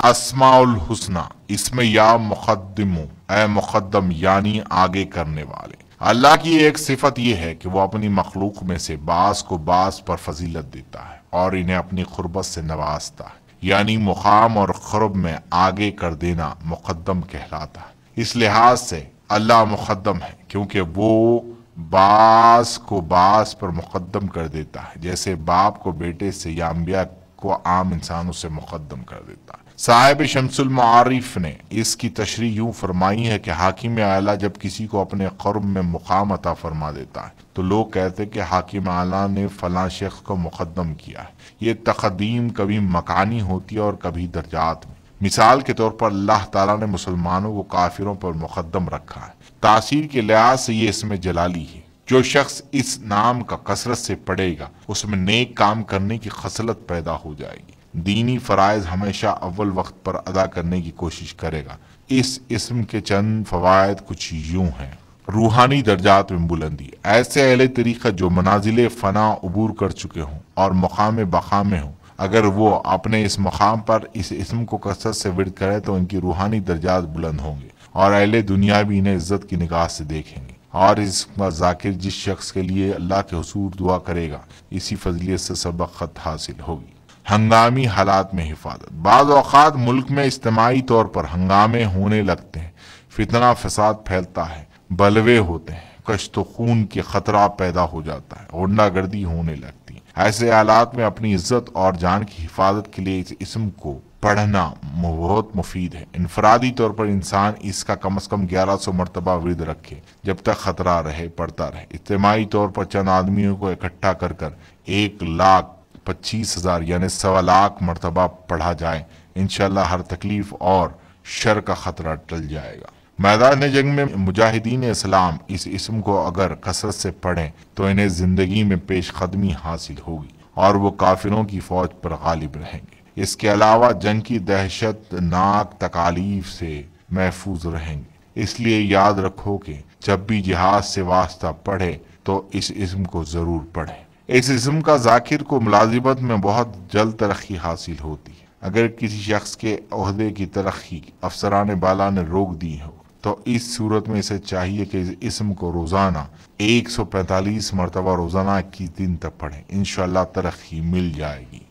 अस्माउल हुस्ना, इसमें या मुकद्दिमु, ए मुकद्दम यानी आगे करने वाले। अल्लाह की एक सिफत यह है कि वो अपनी मखलूक में से बास को बास पर फजीलत देता है और इन्हें अपनी खुरबत से नवाजता है, यानी मुकाम और खुरब में आगे कर देना मुकद्दम कहलाता है। इस लिहाज से अल्लाह मुकद्दम है क्योंकि वो बास को बास पर मुकद्दम कर देता है, जैसे बाप को बेटे से या अंबिया को आम इंसानों से मुकद्दम कर देता है। साहिब शम्सुल मारिफ ने इसकी तशरीह यूं फरमाई है कि हाकिम आला जब किसी को अपने क़ुर्ब में मुकाम अता फरमा देता है तो लोग कहते हैं कि हाकिम आला ने फलां शख्स को मुकद्दम किया है। ये तक़दीम कभी मकानी होती है और कभी दर्जात में। मिसाल के तौर पर अल्लाह ताला ने मुसलमानों को काफिरों पर मुकद्दम रखा है। तासीर के लिहाज से ये इसमें जलाली है। जो शख्स इस नाम का कसरत से पढ़ेगा उसमें नेक काम करने की खसलत पैदा हो जाएगी। दीनी फराइज हमेशा अव्वल वक्त पर अदा करने की कोशिश करेगा। इस इस्म के चंद फवायद कुछ यूं हैं। रूहानी दर्जात में बुलंदी, ऐसे अहले तरीका जो मनाजिले फना अबूर कर चुके हों और मकाम बका में हों, अगर वो अपने इस मकाम पर इस इस्म को कसरत से विर्द करे तो इनकी रूहानी दर्जात बुलंद होंगे और अहले दुनिया भी इन्हें इज्जत की निगाह से देखेंगे। और इस जाकिर जिस शख्स के लिए अल्लाह के हुजूर दुआ करेगा, इसी फजलियत से सबक़त हासिल होगी। हंगामी हालात में हिफाजत, बाज़ औक़ात मुल्क में इज्तिमाई तौर पर हंगामे होने लगते हैं, फितना फसाद फैलता है, बलवे होते हैं, कश्त खून के खतरा पैदा हो जाता है, गुंडागर्दी होने लगती है। ऐसे हालात में अपनी इज्जत और जान की हिफाजत के लिए इस इस्म को पढ़ना बहुत मुफीद है। इनफरादी तौर पर इंसान इसका कम से कम 1100 मरतबा विर्द रखे, जब तक खतरा रहे पढ़ता रहे। इज्तिमाई तौर पर चंद आदमियों को इकट्ठा कर 1,25,000 यानी 1.25 लाख मरतबा पढ़ा जाए, इंशाअल्लाह हर तकलीफ और शर का खतरा टल जाएगा। मैदान जंग में मुजाहिदीन इस्लाम इस इस्म को अगर कसरत से पढ़ें तो इन्हें जिंदगी में पेश कदमी हासिल होगी और वो काफिरों की फौज पर गालिब रहेंगे। इसके अलावा जंग की दहशतनाक तकालीफ से महफूज रहेंगे। इसलिए याद रखो कि जब भी जिहाद से वास्ता पढ़े तो इस इस्म को जरूर पढ़े। इस इस्म का जाकिर को मुलाजिमत में बहुत जल्द तरक्की हासिल होती है। अगर किसी शख्स के ओहदे की तरक्की अफसरान बाला ने रोक दी हो तो इस सूरत में इसे चाहिए कि इस इस्म को रोजाना 145 मरतबा रोजाना 21 दिन तक पढ़े। इंशाअल्लाह तरक्की मिल जाएगी।